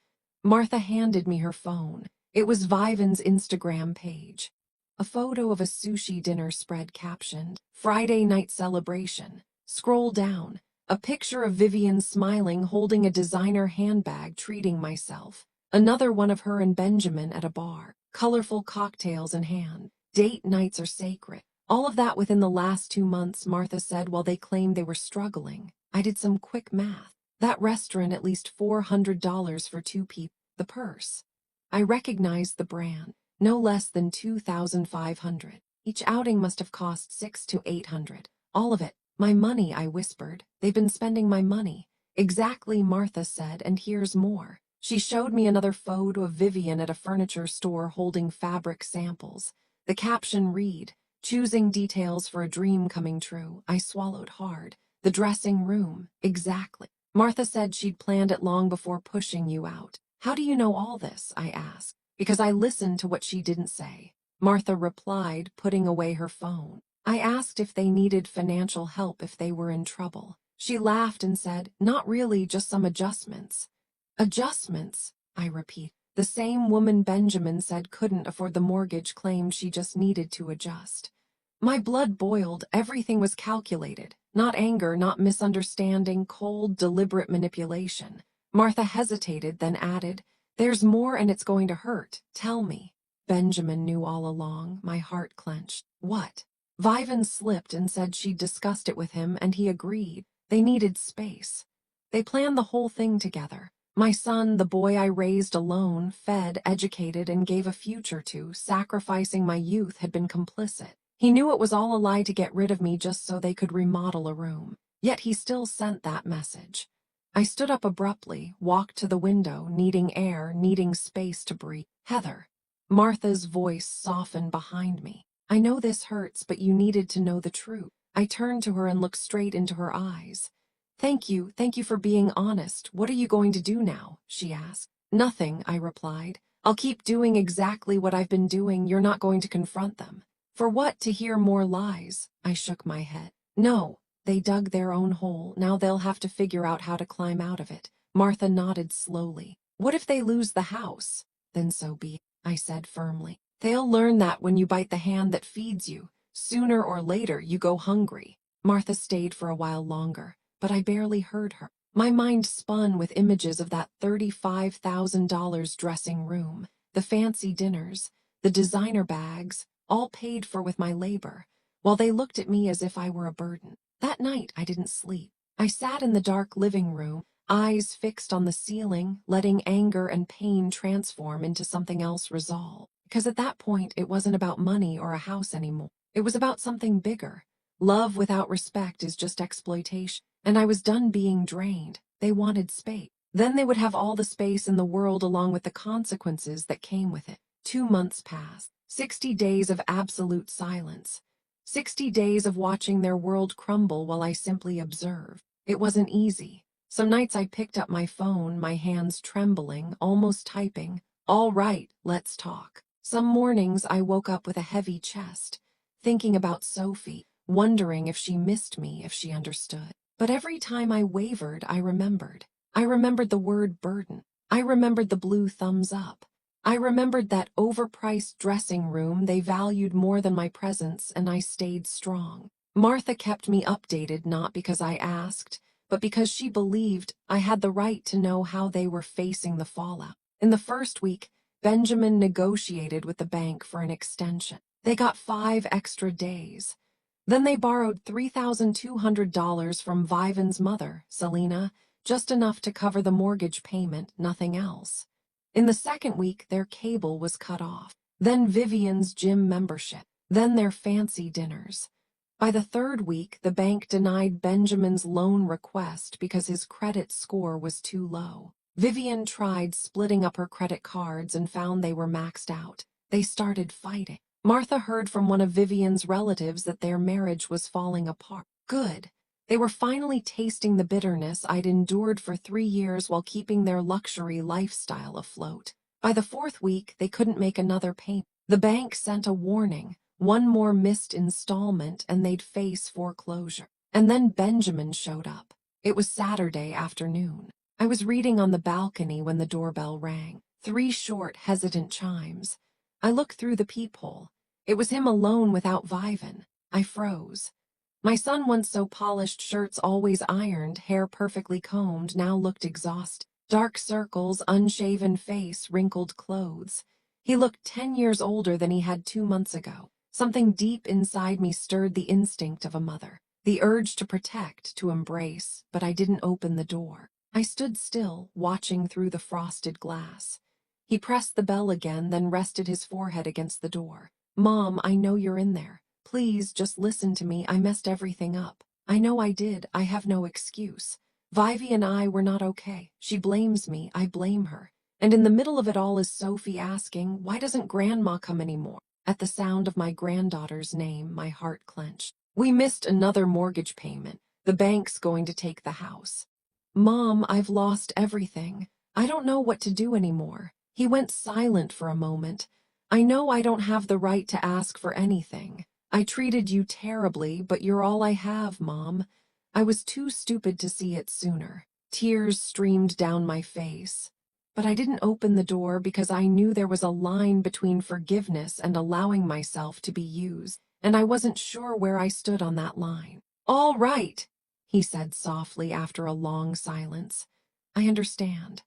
Martha handed me her phone. It was Vivan's Instagram page. A photo of a sushi dinner spread captioned, Friday night celebration. Scroll down. A picture of Vivian smiling, holding a designer handbag, treating myself. Another one of her and Benjamin at a bar, colorful cocktails in hand. Date nights are sacred. All of that within the last 2 months, Martha said while they claimed they were struggling. I did some quick math. That restaurant at least $400 for 2 people. The purse. I recognized the brand. No less than $2,500. Each outing must have cost $600 to $800. All of it. My money, I whispered. They've been spending my money. Exactly, Martha said, and here's more. She showed me another photo of Vivian at a furniture store holding fabric samples. The caption read, choosing details for a dream coming true. I swallowed hard. The dressing room. Exactly. Martha said she'd planned it long before pushing you out. How do you know all this? I asked. Because I listened to what she didn't say. Martha replied, putting away her phone. I asked if they needed financial help, if they were in trouble. She laughed and said, not really, just some adjustments. Adjustments, I repeat. The same woman Benjamin said couldn't afford the mortgage claimed she just needed to adjust. My blood boiled. Everything was calculated. Not anger, not misunderstanding, cold, deliberate manipulation. Martha hesitated, then added, there's more and it's going to hurt. Tell me. Benjamin knew all along. My heart clenched. What? Vivan slipped and said she'd discussed it with him, and he agreed. They needed space. They planned the whole thing together. My son, the boy I raised alone, fed, educated, and gave a future to, sacrificing my youth, had been complicit. He knew it was all a lie to get rid of me just so they could remodel a room. Yet he still sent that message. I stood up abruptly, walked to the window, needing air, needing space to breathe. Heather. Martha's voice softened behind me. I know this hurts, but you needed to know the truth. I turned to her and looked straight into her eyes. Thank you for being honest. What are you going to do now? She asked. Nothing, I replied. I'll keep doing exactly what I've been doing. You're not going to confront them. For what? To hear more lies? I shook my head. No, they dug their own hole. Now they'll have to figure out how to climb out of it. Martha nodded slowly. What if they lose the house? Then so be it, I said firmly. They'll learn that when you bite the hand that feeds you, sooner or later you go hungry. Martha stayed for a while longer, but I barely heard her. My mind spun with images of that $35,000 dressing room, the fancy dinners, the designer bags, all paid for with my labor, while they looked at me as if I were a burden. That night I didn't sleep. I sat in the dark living room, eyes fixed on the ceiling, letting anger and pain transform into something else, resolve. Because at that point it wasn't about money or a house anymore. It was about something bigger. Love without respect is just exploitation. And I was done being drained. They wanted space. Then they would have all the space in the world along with the consequences that came with it. 2 months passed. 60 days of absolute silence. 60 days of watching their world crumble while I simply observed. It wasn't easy. Some nights I picked up my phone, my hands trembling, almost typing, all right, let's talk. Some mornings I woke up with a heavy chest, thinking about Sophie, wondering if she missed me, if she understood. But every time I wavered, I remembered. I remembered the word burden. I remembered the blue thumbs up. I remembered that overpriced dressing room they valued more than my presence, and I stayed strong. Martha kept me updated not because I asked, but because she believed I had the right to know how they were facing the fallout. In the first week, Benjamin negotiated with the bank for an extension. They got 5 extra days. Then they borrowed $3,200 from Vivan's mother, Selena, just enough to cover the mortgage payment, nothing else. In the second week, their cable was cut off. then Vivian's gym membership, then their fancy dinners. By the third week, the bank denied Benjamin's loan request because his credit score was too low. Vivian tried splitting up her credit cards and found they were maxed out. They started fighting. Martha heard from one of Vivian's relatives that their marriage was falling apart. Good. They were finally tasting the bitterness I'd endured for 3 years while keeping their luxury lifestyle afloat. By the fourth week, they couldn't make another payment. The bank sent a warning. One more missed installment and they'd face foreclosure. And then Benjamin showed up. It was Saturday afternoon. I was reading on the balcony when the doorbell rang. 3 short, hesitant chimes. I looked through the peephole. It was him alone without Vivan. I froze. My son, once so polished, shirts always ironed, hair perfectly combed, now looked exhausted. Dark circles, unshaven face, wrinkled clothes. He looked 10 years older than he had 2 months ago. Something deep inside me stirred the instinct of a mother, the urge to protect, to embrace, but I didn't open the door. I stood still, watching through the frosted glass. He pressed the bell again, then rested his forehead against the door. "Mom, I know you're in there. Please, just listen to me. I messed everything up. I know I did. I have no excuse. Vivy and I were not okay. She blames me. I blame her. And in the middle of it all is Sophie asking, why doesn't Grandma come anymore?" At the sound of my granddaughter's name, my heart clenched. We missed another mortgage payment. The bank's going to take the house. "Mom, I've lost everything. I don't know what to do anymore." He went silent for a moment. "I know I don't have the right to ask for anything. I treated you terribly, but you're all I have, Mom. I was too stupid to see it sooner." Tears streamed down my face. But I didn't open the door because I knew there was a line between forgiveness and allowing myself to be used, and I wasn't sure where I stood on that line. "All right," he said softly after a long silence. "I understand.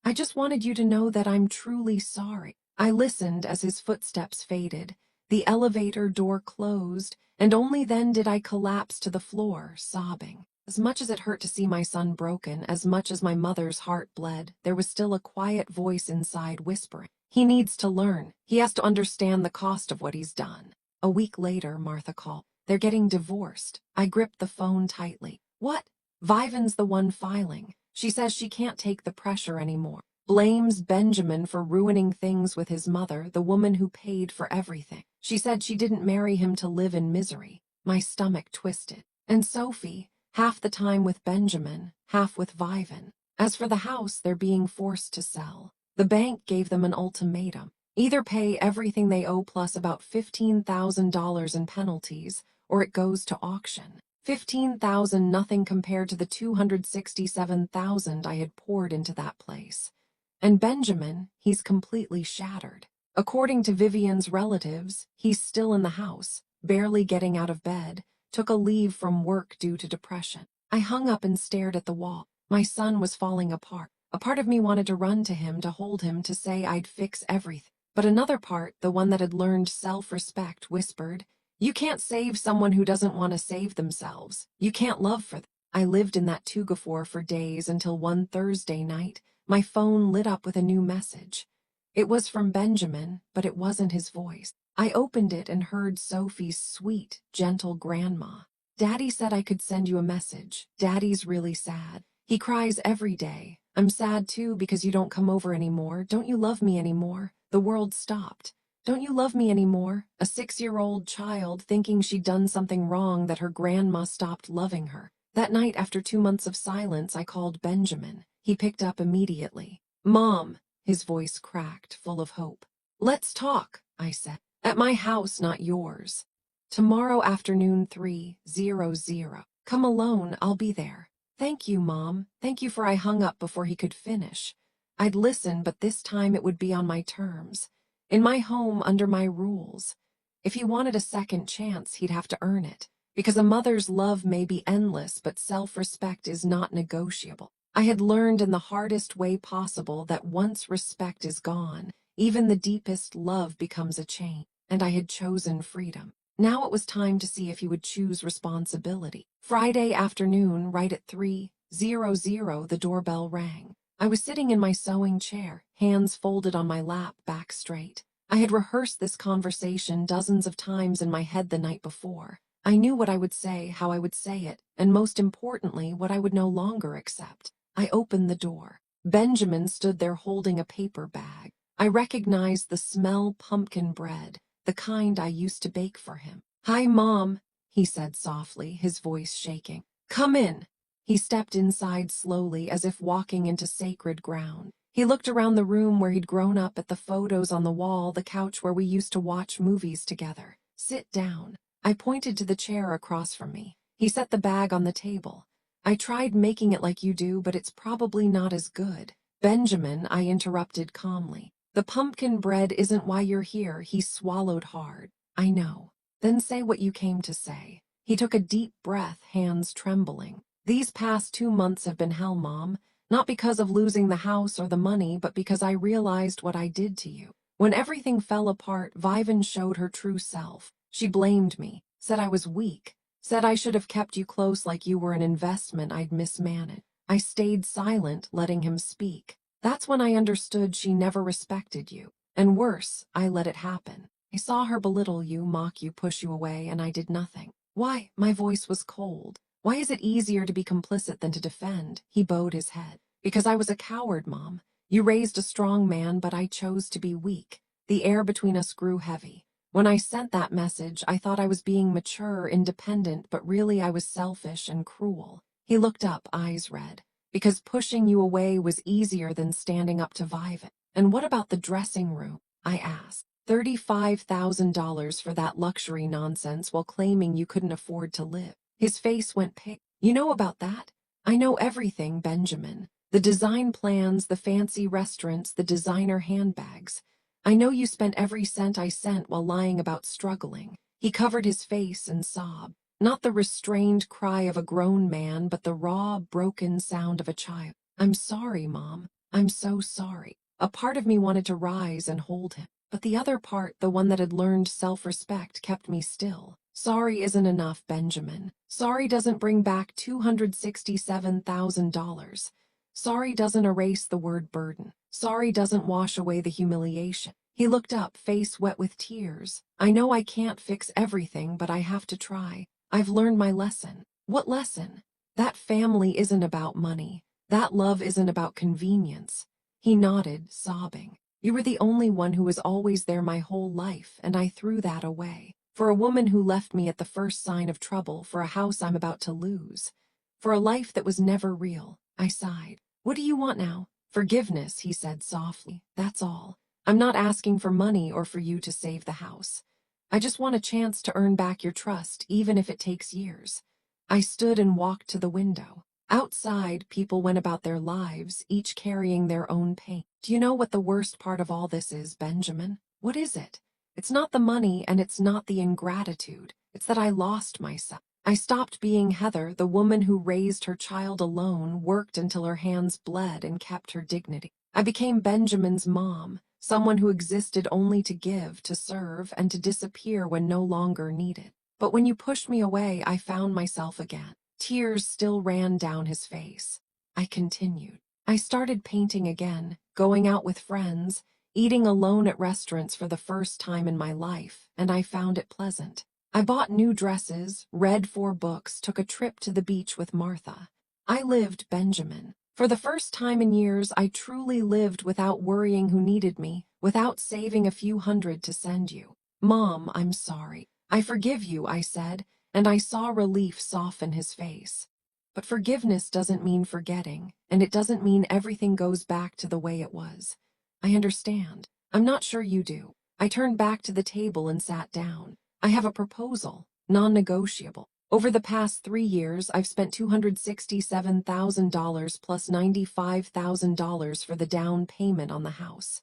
I just wanted you to know that I'm truly sorry." I listened as his footsteps faded. The elevator door closed, and only then did I collapse to the floor, sobbing. As much as it hurt to see my son broken, as much as my mother's heart bled, there was still a quiet voice inside whispering, "He needs to learn. He has to understand the cost of what he's done." A week later, Martha called. "They're getting divorced." I gripped the phone tightly. "What?" "Vivan's the one filing. She says she can't take the pressure anymore. Blames Benjamin for ruining things with his mother, the woman who paid for everything. She said she didn't marry him to live in misery." My stomach twisted. "And Sophie, half the time with Benjamin, half with Vivan. As for the house, they're being forced to sell. The bank gave them an ultimatum. Either pay everything they owe plus about $15,000 in penalties, or it goes to auction. 15,000, nothing compared to the 267,000 I had poured into that place. And Benjamin, he's completely shattered. According to Vivian's relatives, he's still in the house, barely getting out of bed, took a leave from work due to depression. I hung up and stared at the wall. My son was falling apart. A part of me wanted to run to him, to hold him, to say I'd fix everything. But another part, the one that had learned self-respect, whispered, "You can't save someone who doesn't want to save themselves. You can't love for them." I lived in that tugafor for days until one Thursday night, my phone lit up with a new message. It was from Benjamin, but it wasn't his voice. I opened it and heard Sophie's sweet, gentle grandma. "Daddy said I could send you a message. Daddy's really sad. He cries every day. I'm sad too because you don't come over anymore. Don't you love me anymore? The world stopped. Don't you love me anymore?" A 6-year-old child thinking she'd done something wrong, that her grandma stopped loving her. That night, after 2 months of silence, I called Benjamin. He picked up immediately. "Mom," his voice cracked, full of hope. "Let's talk," I said. "At my house, not yours. Tomorrow afternoon, 3:00. Come alone, I'll be there." "Thank you, Mom. Thank you." For I hung up before he could finish. I'd listen, but this time it would be on my terms. In my home, under my rules. If he wanted a second chance, he'd have to earn it. Because a mother's love may be endless, but self-respect is not negotiable. I had learned in the hardest way possible that once respect is gone, even the deepest love becomes a chain, and I had chosen freedom. Now it was time to see if he would choose responsibility. Friday afternoon, right at 3:00, the doorbell rang. I was sitting in my sewing chair, hands folded on my lap, back straight. I had rehearsed this conversation dozens of times in my head the night before. I knew what I would say, how I would say it, and most importantly, what I would no longer accept. I opened the door. Benjamin stood there holding a paper bag. I recognized the smell: pumpkin bread, the kind I used to bake for him. "Hi, Mom," he said softly, his voice shaking. "Come in." He stepped inside slowly, as if walking into sacred ground. He looked around the room where he'd grown up, at the photos on the wall, the couch where we used to watch movies together. "Sit down." I pointed to the chair across from me. He set the bag on the table. "I tried making it like you do, but it's probably not as good." "Benjamin," I interrupted calmly. "The pumpkin bread isn't why you're here." He swallowed hard. "I know." "Then say what you came to say." He took a deep breath, hands trembling. "These past 2 months have been hell, Mom. Not because of losing the house or the money, but because I realized what I did to you. When everything fell apart, Vivian showed her true self. She blamed me, said I was weak, said I should have kept you close like you were an investment I'd mismanaged." I stayed silent, letting him speak. "That's when I understood she never respected you. And worse, I let it happen. I saw her belittle you, mock you, push you away, and I did nothing." "Why?" My voice was cold. "Why is it easier to be complicit than to defend?" He bowed his head. "Because I was a coward, Mom. You raised a strong man, but I chose to be weak." The air between us grew heavy. When I sent that message, I thought I was being mature, independent, but really I was selfish and cruel. He looked up, eyes red. "Because pushing you away was easier than standing up to Vivian." "And what about the dressing room?" I asked. $35,000 for that luxury nonsense while claiming you couldn't afford to live." His face went pink. "You know about that?" "I know everything, Benjamin. The design plans, the fancy restaurants, the designer handbags. I know you spent every cent I sent while lying about struggling." He covered his face and sobbed. Not the restrained cry of a grown man, but the raw, broken sound of a child. "I'm sorry, Mom. I'm so sorry." A part of me wanted to rise and hold him, but the other part, the one that had learned self-respect, kept me still. "Sorry isn't enough, Benjamin. Sorry doesn't bring back $267,000. Sorry doesn't erase the word burden. Sorry doesn't wash away the humiliation." He looked up, face wet with tears. "I know I can't fix everything, but I have to try. I've learned my lesson." "What lesson?" "That family isn't about money. That love isn't about convenience." He nodded, sobbing. "You were the only one who was always there my whole life, and I threw that away. For a woman who left me at the first sign of trouble, for a house I'm about to lose, for a life that was never real." I sighed. "What do you want now?" "Forgiveness," he said softly. "That's all. I'm not asking for money or for you to save the house. I just want a chance to earn back your trust, even if it takes years." I stood and walked to the window. Outside, people went about their lives, each carrying their own pain. "Do you know what the worst part of all this is, Benjamin?" "What is it?" "It's not the money and it's not the ingratitude. It's that I lost myself. I stopped being Heather, the woman who raised her child alone, worked until her hands bled, and kept her dignity. I became Benjamin's mom, someone who existed only to give, to serve, and to disappear when no longer needed. But when you pushed me away, I found myself again." Tears still ran down his face. I continued. "I started painting again, going out with friends, eating alone at restaurants for the first time in my life, and I found it pleasant. I bought new dresses, read 4 books, took a trip to the beach with Martha. I lived, Benjamin. For the first time in years, I truly lived without worrying who needed me, without saving a few hundred to send you." "Mom, I'm sorry." "I forgive you," I said, and I saw relief soften his face. "But forgiveness doesn't mean forgetting, and it doesn't mean everything goes back to the way it was. I understand. I'm not sure you do." I turned back to the table and sat down. "I have a proposal, non-negotiable. Over the past 3 years, I've spent $267,000 plus $95,000 for the down payment on the house.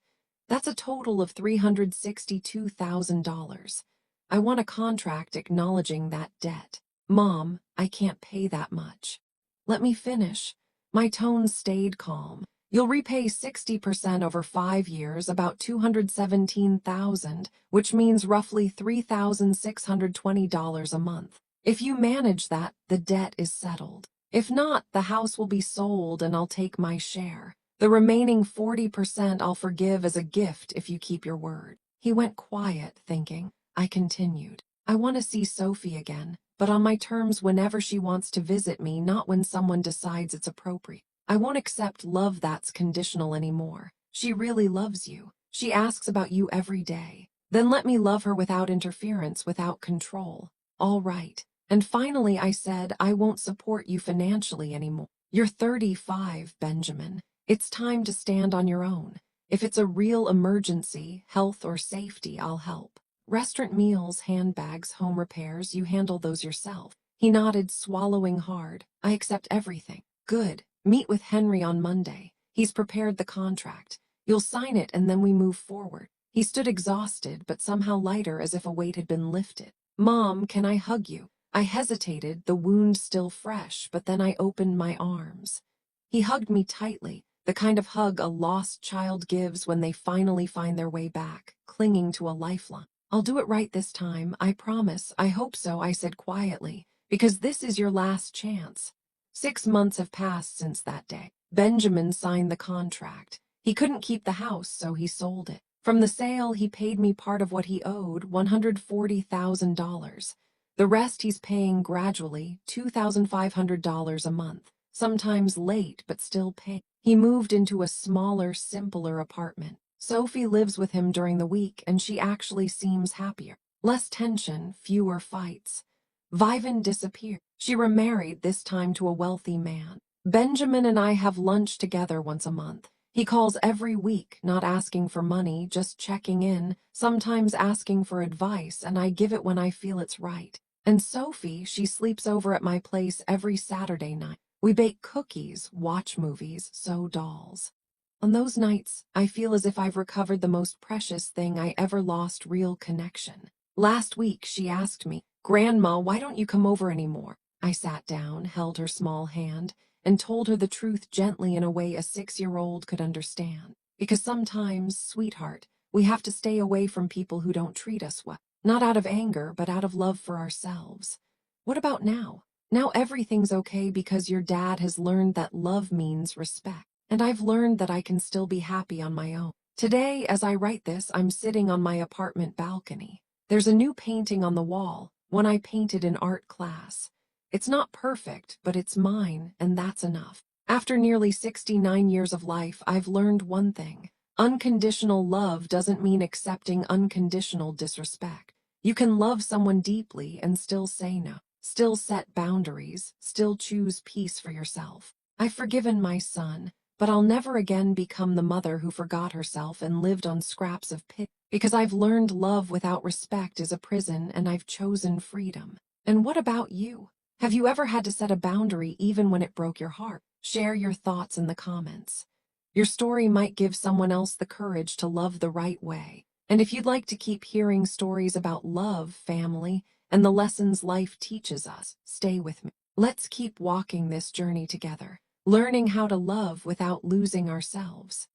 That's a total of $362,000. I want a contract acknowledging that debt." "Mom, I can't pay that much." "Let me finish." My tone stayed calm. "You'll repay 60% over 5 years, about $217,000, which means roughly $3,620 a month. If you manage that, the debt is settled. If not, the house will be sold and I'll take my share. The remaining 40% I'll forgive as a gift if you keep your word." He went quiet, thinking. I continued. I want to see Sophie again, but on my terms whenever she wants to visit me, not when someone decides it's appropriate. I won't accept love that's conditional anymore. She really loves you. She asks about you every day. Then let me love her without interference, without control. All right. And finally I said, I won't support you financially anymore. You're 35, Benjamin. It's time to stand on your own. If it's a real emergency, health or safety, I'll help. Restaurant meals, handbags, home repairs, you handle those yourself. He nodded, swallowing hard. I accept everything. Good. Meet with Henry on Monday. He's prepared the contract. You'll sign it and then we move forward. He stood exhausted, but somehow lighter, as if a weight had been lifted. Mom, can I hug you? I hesitated, the wound still fresh, but then I opened my arms. He hugged me tightly, the kind of hug a lost child gives when they finally find their way back, clinging to a lifeline. I'll do it right this time, I promise. I hope so, I said quietly, because this is your last chance. 6 months have passed since that day. Benjamin signed the contract. He couldn't keep the house, so he sold it. From the sale, he paid me part of what he owed, $140,000. The rest he's paying gradually, $2,500 a month, sometimes late but still paying. He moved into a smaller, simpler apartment. Sophie lives with him during the week, and she actually seems happier. Less tension, fewer fights. Vivan disappeared. She remarried, this time to a wealthy man. Benjamin and I have lunch together once a month. He calls every week, not asking for money, just checking in, sometimes asking for advice, and I give it when I feel it's right. And Sophie, she sleeps over at my place every Saturday night. We bake cookies, watch movies, sew dolls. On those nights, I feel as if I've recovered the most precious thing I ever lost, real connection. Last week, she asked me, Grandma, why don't you come over anymore? I sat down, held her small hand, and told her the truth gently in a way a 6-year-old could understand. Because sometimes, sweetheart, we have to stay away from people who don't treat us well. Not out of anger, but out of love for ourselves. What about now? Now everything's okay because your dad has learned that love means respect. And I've learned that I can still be happy on my own. Today, as I write this, I'm sitting on my apartment balcony. There's a new painting on the wall, one I painted in art class. It's not perfect, but it's mine, and that's enough. After nearly 69 years of life, I've learned one thing. Unconditional love doesn't mean accepting unconditional disrespect. You can love someone deeply and still say no, still set boundaries, still choose peace for yourself. I've forgiven my son, but I'll never again become the mother who forgot herself and lived on scraps of pity, because I've learned love without respect is a prison, and I've chosen freedom. And what about you? Have you ever had to set a boundary even when it broke your heart? Share your thoughts in the comments. Your story might give someone else the courage to love the right way. And if you'd like to keep hearing stories about love, family, and the lessons life teaches us, stay with me. Let's keep walking this journey together, learning how to love without losing ourselves.